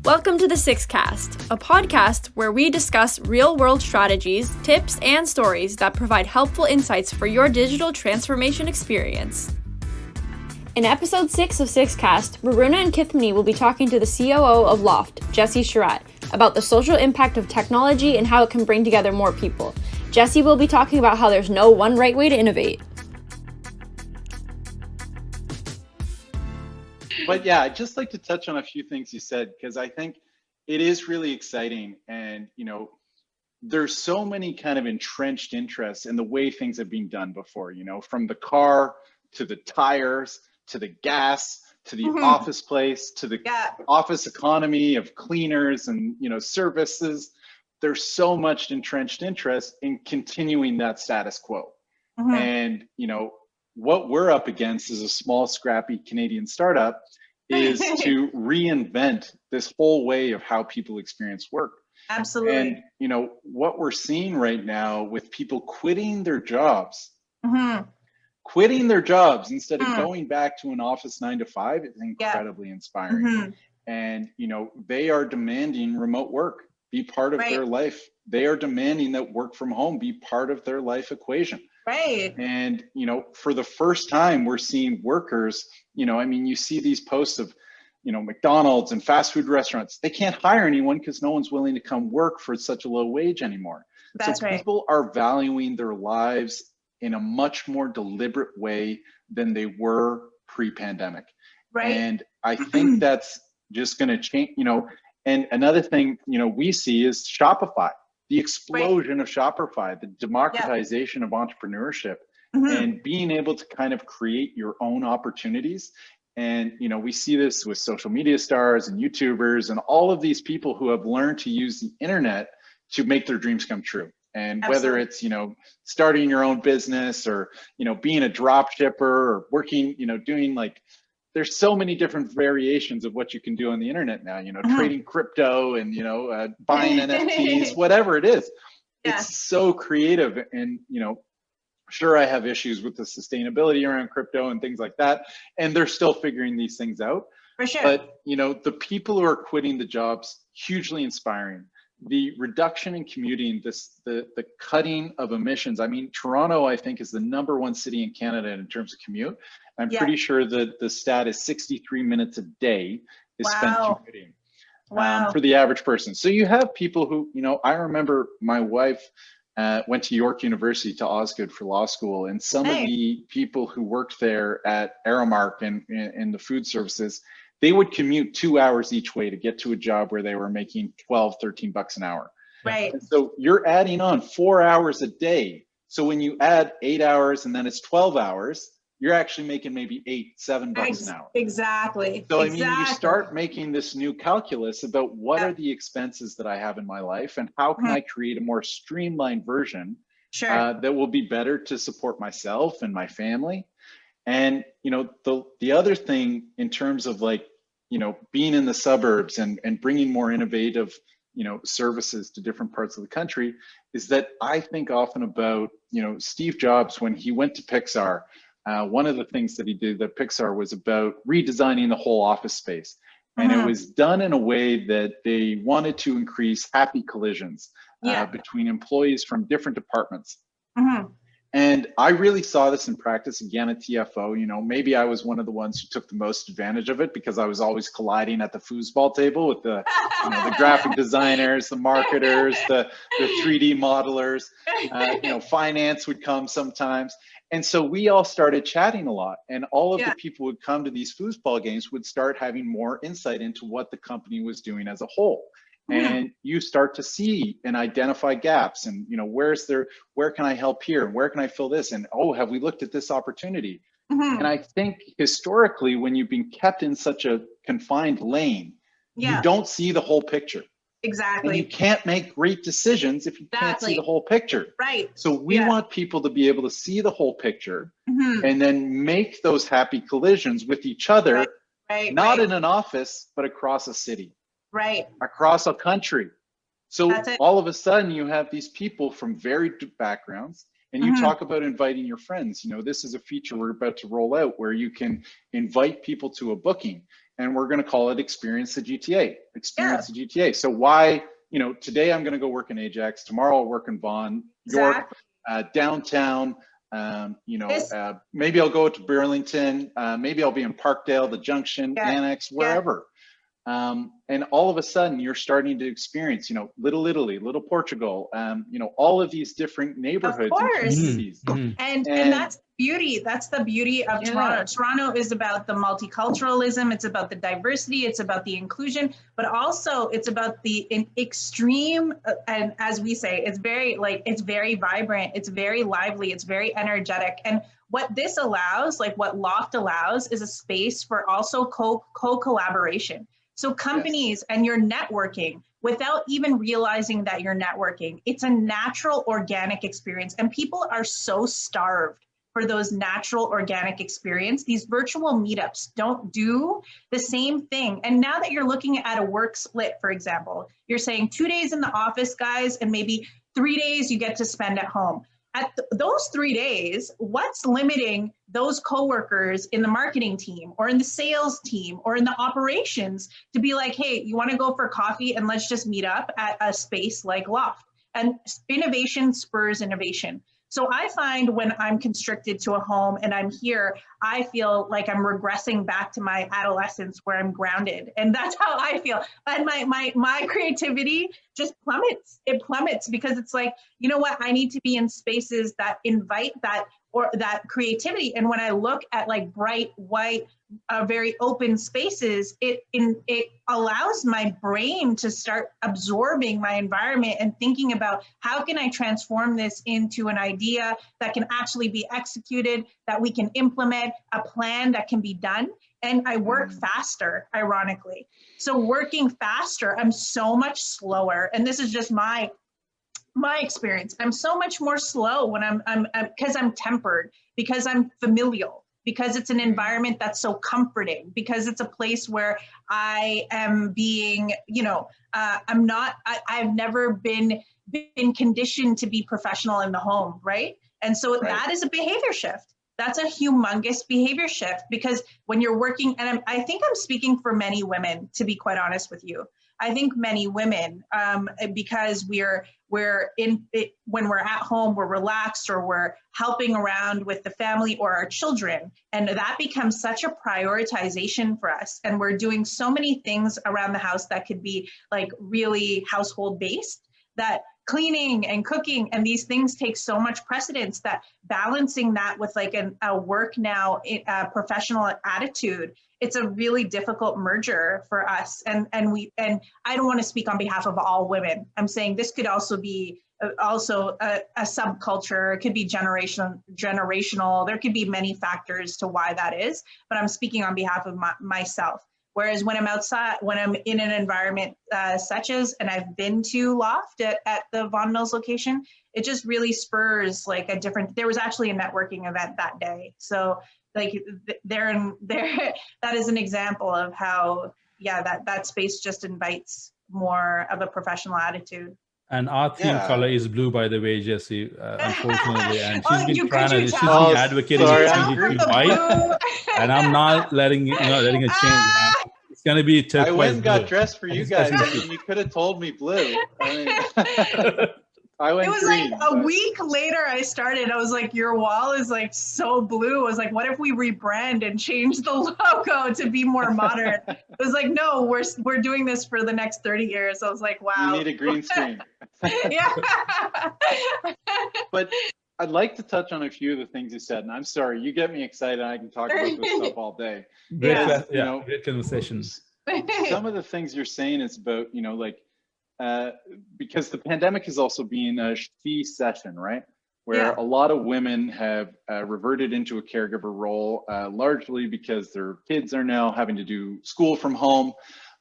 Welcome to the Sixcast, a podcast where we discuss real-world strategies, tips, and stories that provide helpful insights for your digital transformation experience. In episode 6 of Sixcast, Varuna and Kithmini will be talking to the COO of LAUFT, Jesse Sharratt, about the social impact of technology and how it can bring together more people. Jesse will be talking about how there's no one right way to innovate. But yeah, I'd just like to touch on a few things you said, because I think it is really exciting. And, there's so many kind of entrenched interests in the way things have been done before, from the car to the tires, to the gas, to the office place, to the office economy of cleaners and, services. There's so much entrenched interest in continuing that status quo. And, what we're up against as a small, scrappy Canadian startup is to reinvent this whole way of how people experience work. Absolutely. And, what we're seeing right now with people quitting their jobs, quitting their jobs instead of going back to an office 9 to 5 is incredibly inspiring. And, they are demanding remote work be part of their life. They are demanding that work from home be part of their life equation. Right. And, for the first time, we're seeing workers, you see these posts of, McDonald's and fast food restaurants. They can't hire anyone because no one's willing to come work for such a low wage anymore. That's right. People are valuing their lives in a much more deliberate way than they were pre-pandemic. Right. And I think that's just going to change, and another thing, we see is Shopify. The explosion of Shopify, the democratization of entrepreneurship, and being able to kind of create your own opportunities. And, we see this with social media stars and YouTubers and all of these people who have learned to use the internet to make their dreams come true. And whether it's, starting your own business or, being a drop shipper or working, doing there's so many different variations of what you can do on the internet now, trading crypto and, buying NFTs, whatever it is. It's so creative. And, sure, I have issues with the sustainability around crypto and things like that. And they're still figuring these things out. For sure. But, the people who are quitting the jobs, hugely inspiring. The reduction in commuting, the cutting of emissions. I mean, Toronto, I think, is the #1 city in Canada in terms of commute. I'm pretty sure that the stat is 63 minutes a day is spent commuting for the average person. So you have people who, I remember my wife went to York University to Osgoode for law school, and some of the people who worked there at Aramark and in the food services, they would commute 2 hours each way to get to a job where they were making $12, $13 an hour. Right. And so you're adding on 4 hours a day. So when you add 8 hours and then it's 12 hours, you're actually making maybe $7 an hour. Exactly. So you start making this new calculus about what are the expenses that I have in my life and how can I create a more streamlined version that will be better to support myself and my family. And, the other thing in terms of being in the suburbs and bringing more innovative, services to different parts of the country is that I think often about, Steve Jobs, when he went to Pixar, one of the things that he did at Pixar was about redesigning the whole office space. And it was done in a way that they wanted to increase happy collisions between employees from different departments. And I really saw this in practice again at TFO. Maybe I was one of the ones who took the most advantage of it because I was always colliding at the foosball table with the, the graphic designers, the marketers, the 3D modelers. Finance would come sometimes. And so we all started chatting a lot, and all of the people who would come to these foosball games would start having more insight into what the company was doing as a whole. And you start to see and identify gaps and, where can I help here? And where can I fill this? And, have we looked at this opportunity? And I think historically, when you've been kept in such a confined lane, you don't see the whole picture. Exactly. And you can't make great decisions if you can't see the whole picture. Right. So we want people to be able to see the whole picture and then make those happy collisions with each other, not in an office, but across a city. Right. Across a country. So all of a sudden you have these people from varied backgrounds and you talk about inviting your friends. This is a feature we're about to roll out where you can invite people to a booking and we're going to call it Experience the GTA. Experience the GTA. So why, you know, today I'm going to go work in Ajax, tomorrow I'll work in Vaughan, York, downtown. You know, maybe I'll go to Burlington, maybe I'll be in Parkdale, the Junction, Annex, wherever. And all of a sudden you're starting to experience, you know, Little Italy, Little Portugal, you know, all of these different neighborhoods and communities. And that's beauty. That's the beauty of Toronto. Toronto is about the multiculturalism. It's about the diversity. It's about the inclusion, but also it's about the extreme. And as we say, it's very it's very vibrant. It's very lively. It's very energetic. And what this allows, like what LAUFT allows, is a space for also co-collaboration. So companies and your networking, without even realizing that you're networking, it's a natural organic experience. And people are so starved for those natural organic experience. These virtual meetups don't do the same thing. And now that you're looking at a work split, for example, you're saying 2 days in the office, guys, and maybe 3 days you get to spend at home. At those 3 days, what's limiting those coworkers in the marketing team or in the sales team or in the operations to be like, hey, you want to go for coffee and let's just meet up at a space like LAUFT? And innovation spurs innovation. So I find when I'm constricted to a home and I'm here, I feel like I'm regressing back to my adolescence where I'm grounded. And that's how I feel. And my creativity just plummets. It plummets because it's like, you know what? I need to be in spaces that invite that or that creativity. And when I look at like bright, white, very open spaces, it allows my brain to start absorbing my environment and thinking about how can I transform this into an idea that can actually be executed, that we can implement, a plan that can be done. And I work faster, ironically. So working faster, I'm so much slower. And this is just my experience. I'm so much more slow when I'm because I'm tempered, because I'm familial, because it's an environment that's so comforting, because it's a place where I am being, you know, I've never been conditioned to be professional in the home, right? And so that is a behavior shift. That's a humongous behavior shift, because when you're working, and I think I'm speaking for many women, to be quite honest with you. I think many women, because we're in it, when we're at home, we're relaxed, or we're helping around with the family or our children. And that becomes such a prioritization for us. And we're doing so many things around the house that could be like really household based, that cleaning and cooking and these things take so much precedence that balancing that with like a work now professional attitude, it's a really difficult merger for us. And I don't want to speak on behalf of all women. I'm saying this could also be also a subculture. It could be generational. There could be many factors to why that is, but I'm speaking on behalf of myself. Whereas when I'm outside, when I'm in an environment such as, and I've been to LAUFT at the Vaughan Mills location, it just really spurs like a different, there was actually a networking event that day. So like that is an example of how, that space just invites more of a professional attitude. And our theme color is blue, by the way, Jessie, unfortunately. And she's been she's been advocating for white, and I'm not letting it change. It's going to be turquoise. I went and got blue. dressed for you guys. I mean, you could have told me blue. I mean, I went it was green, like a week later I started. I was like, your wall is like so blue. I was like, what if we rebrand and change the logo to be more modern? It was like, no, we're doing this for the next 30 years. I was like, wow. You need a green screen. Yeah. But I'd like to touch on a few of the things you said. And I'm sorry, you get me excited. I can talk about this stuff all day. Great conversations. Some of the things you're saying is about, you know, like, because the pandemic has also been a she session, right? Where a lot of women have reverted into a caregiver role, largely because their kids are now having to do school from home.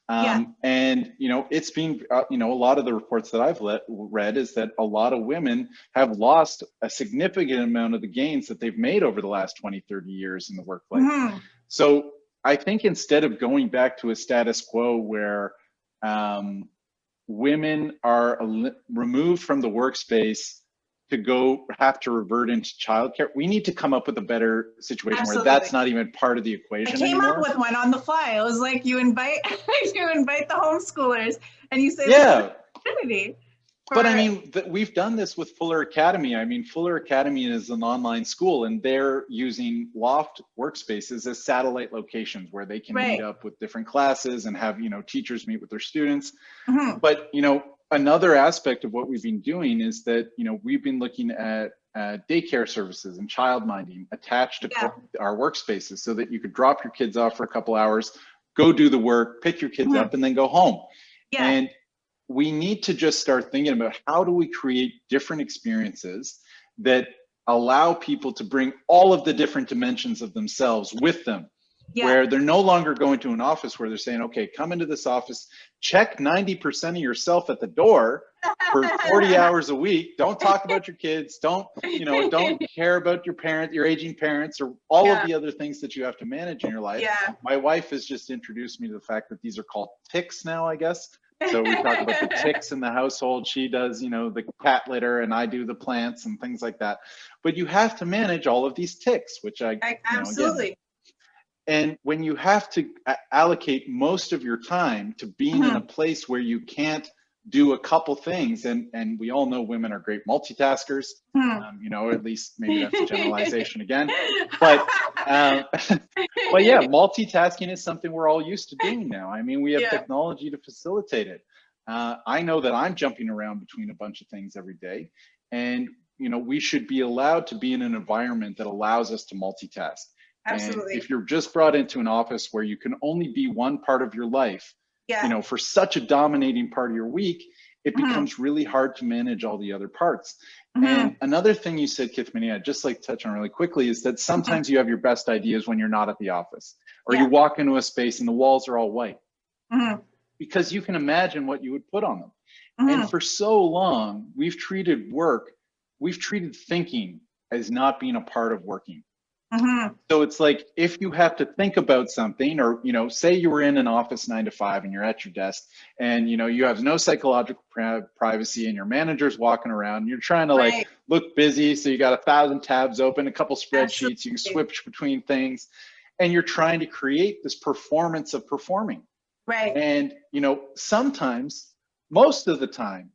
And, you know, it's been, you know, a lot of the reports that I've read is that a lot of women have lost a significant amount of the gains that they've made over the last 20, 30 years in the workplace. So I think instead of going back to a status quo where women are removed from the workspace to go have to revert into childcare. We need to come up with a better situation Absolutely. where that's not even part of the equation I came anymore. up with one on the fly. It was like you invite the homeschoolers and you say, yeah. opportunity. But I mean, we've done this with Fuller Academy. I mean, Fuller Academy is an online school, and they're using Loft workspaces as satellite locations where they can meet up with different classes and have, teachers meet with their students. But, another aspect of what we've been doing is that, we've been looking at daycare services and childminding attached to our workspaces so that you could drop your kids off for a couple hours, go do the work, pick your kids up, and then go home. And we need to just start thinking about how do we create different experiences that allow people to bring all of the different dimensions of themselves with them, where they're no longer going to an office where they're saying, okay, come into this office, check 90% of yourself at the door for 40 hours a week. Don't talk about your kids. Don't care about your parents, your aging parents, or all of the other things that you have to manage in your life. My wife has just introduced me to the fact that these are called ticks now, I guess. So we talk about the ticks in the household. She does, the cat litter, and I do the plants and things like that. But you have to manage all of these ticks, which I absolutely. And when you have to allocate most of your time to being in a place where you can't do a couple things, and we all know women are great multitaskers, at least maybe that's a generalization again, but yeah, multitasking is something we're all used to doing now. I mean, we have technology to facilitate it. I know that I'm jumping around between a bunch of things every day, and we should be allowed to be in an environment that allows us to multitask. Absolutely. And if you're just brought into an office where you can only be one part of your life, for such a dominating part of your week, it becomes really hard to manage all the other parts. And another thing you said, Kithmini, I'd just like to touch on really quickly, is that sometimes you have your best ideas when you're not at the office, or you walk into a space and the walls are all white, because you can imagine what you would put on them. And for so long, we've treated thinking as not being a part of working. So it's like, if you have to think about something, or, say you were in an office 9 to 5 and you're at your desk, and, you have no psychological privacy, and your manager's walking around, and you're trying to look busy. So you got 1,000 tabs open, a couple spreadsheets, you can switch between things, and you're trying to create this performance of performing. And, sometimes, most of the time,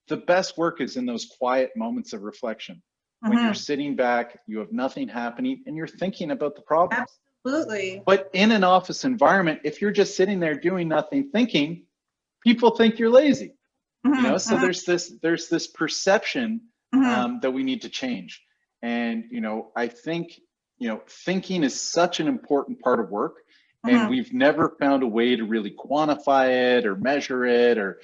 the best work is in those quiet moments of reflection. When you're sitting back, you have nothing happening, and you're thinking about the problem. Absolutely. But in an office environment, if you're just sitting there doing nothing, thinking, people think you're lazy. So there's this perception that we need to change. And I think thinking is such an important part of work. And we've never found a way to really quantify it or measure it. Or,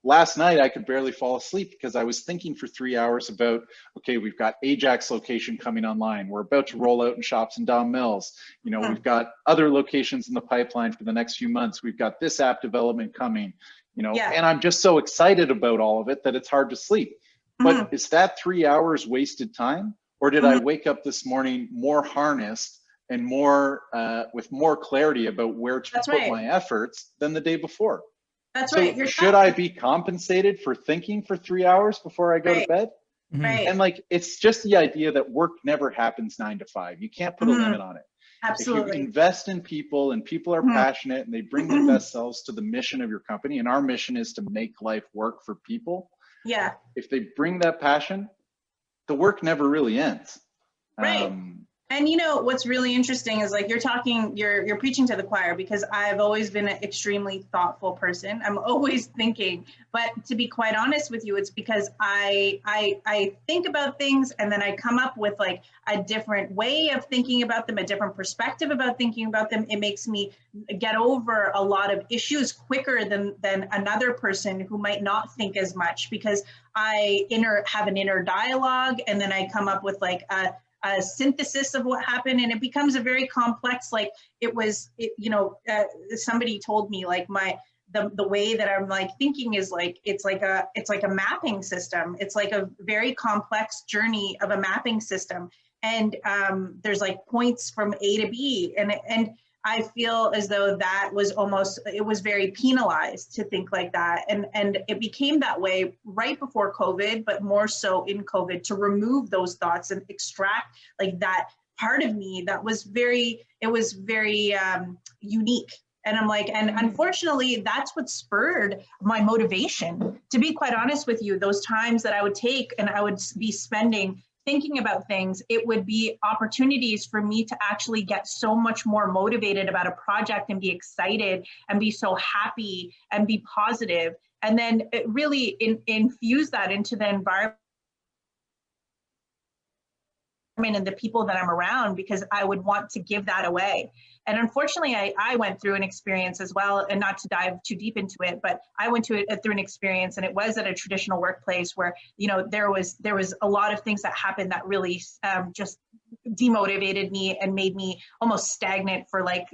last night I could barely fall asleep because I was thinking for 3 hours about, okay, we've got Ajax location coming online. We're about to roll out in Shops and Don Mills. We've got other locations in the pipeline for the next few months. We've got this app development coming, and I'm just so excited about all of it that it's hard to sleep. But is that 3 hours wasted time? Or did I wake up this morning more harnessed and more with more clarity about where to put my efforts than the day before? So should I be compensated for thinking for 3 hours before I go to bed? And it's just the idea that work never happens 9 to 5. You can't put a limit on it. Absolutely. If you invest in people, and people are passionate and they bring their best selves to the mission of your company, and our mission is to make life work for people. If they bring that passion, the work never really ends. And what's really interesting is you're preaching to the choir, because I've always been an extremely thoughtful person. I'm always thinking, but to be quite honest with you, it's because I think about things, and then I come up with a different way of thinking about them, a different perspective about thinking about them. It makes me get over a lot of issues quicker than another person who might not think as much, because I have an inner dialogue, and then I come up with a synthesis of what happened, and it becomes a very complex, somebody told me the way that I'm thinking is it's like a mapping system. It's like a very complex journey of a mapping system, and there's points from A to B, and I feel as though that was it was very penalized to think like that. And it became that way right before COVID, but more so in COVID, to remove those thoughts and extract like that part of me that was very unique. And I'm like, and unfortunately, that's what spurred my motivation. To be quite honest with you, those times that I would take and I would be spending thinking about things, it would be opportunities for me to actually get so much more motivated about a project and be excited and be so happy and be positive. And then it really infuse that into the environment and the people that I'm around, because I would want to give that away. And unfortunately, I went through an experience as well, and not to dive too deep into it, but I went through an experience, and it was at a traditional workplace where, you know, there was a lot of things that happened that really just demotivated me and made me almost stagnant for like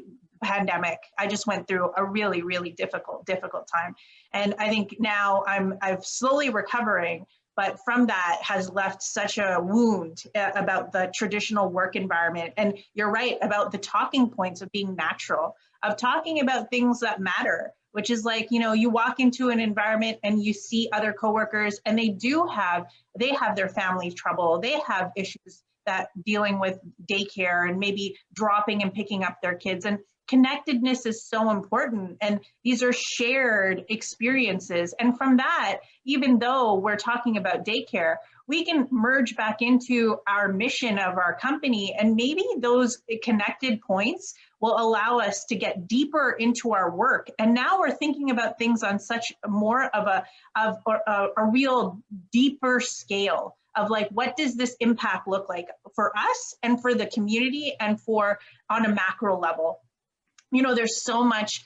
pandemic. I just went through a really, really difficult time. And I think now I'm slowly recovering, but from that has left such a wound about the traditional work environment. And you're right about the talking points of being natural, of talking about things that matter, which is like, you know, you walk into an environment and you see other coworkers and they have their family trouble. They have issues that dealing with daycare and maybe dropping and picking up their kids. And connectedness is so important, and these are shared experiences. And from that, even though we're talking about daycare, we can merge back into our mission of our company, and maybe those connected points will allow us to get deeper into our work. And now we're thinking about things on such more of a real deeper scale of like, what does this impact look like for us and for the community and for on a macro level? You know, there's so much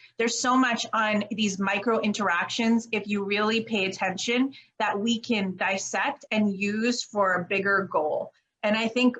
on these micro interactions, if you really pay attention, that we can dissect and use for a bigger goal. And I think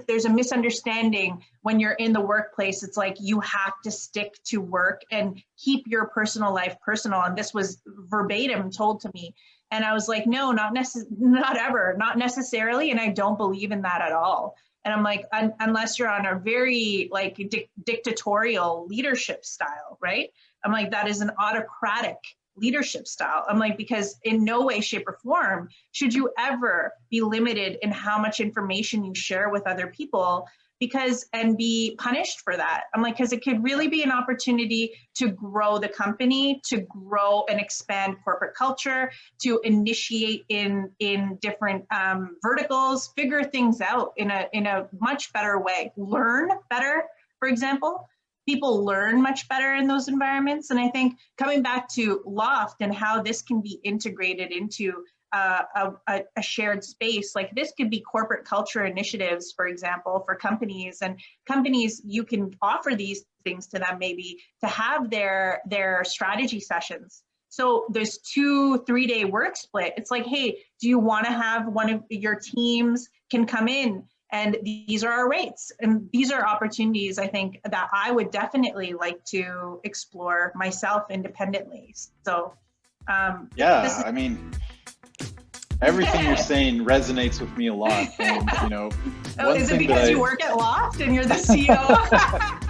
there's a misunderstanding when you're in the workplace. It's like you have to stick to work and keep your personal life personal. And this was verbatim told to me. And I was like, no, not ever, not necessarily. And I don't believe in that at all. And I'm like, unless you're on a very like dictatorial leadership style, right? I'm like, that is an autocratic leadership style. I'm like, because in no way, shape, or form should you ever be limited in how much information you share with other people, and be punished for that. I'm like, because it could really be an opportunity to grow the company, to grow and expand corporate culture, to initiate in different verticals, figure things out in a much better way, learn better, for example. People learn much better in those environments. And I think coming back to LAUFT and how this can be integrated into a shared space, like this could be corporate culture initiatives, for example, for companies. And companies, you can offer these things to them, maybe to have their strategy sessions. So there's 2-3 day work split. It's like, hey, do you want to have one of your teams can come in? And these are our rates. And these are opportunities, I think, that I would definitely like to explore myself independently. So, yeah, I mean, everything you're saying resonates with me a lot. And, you know, is it because you work at LAUFT and you're the CEO?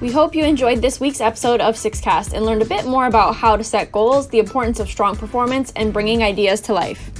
We hope you enjoyed this week's episode of Sixcast and learned a bit more about how to set goals, the importance of strong performance, and bringing ideas to life.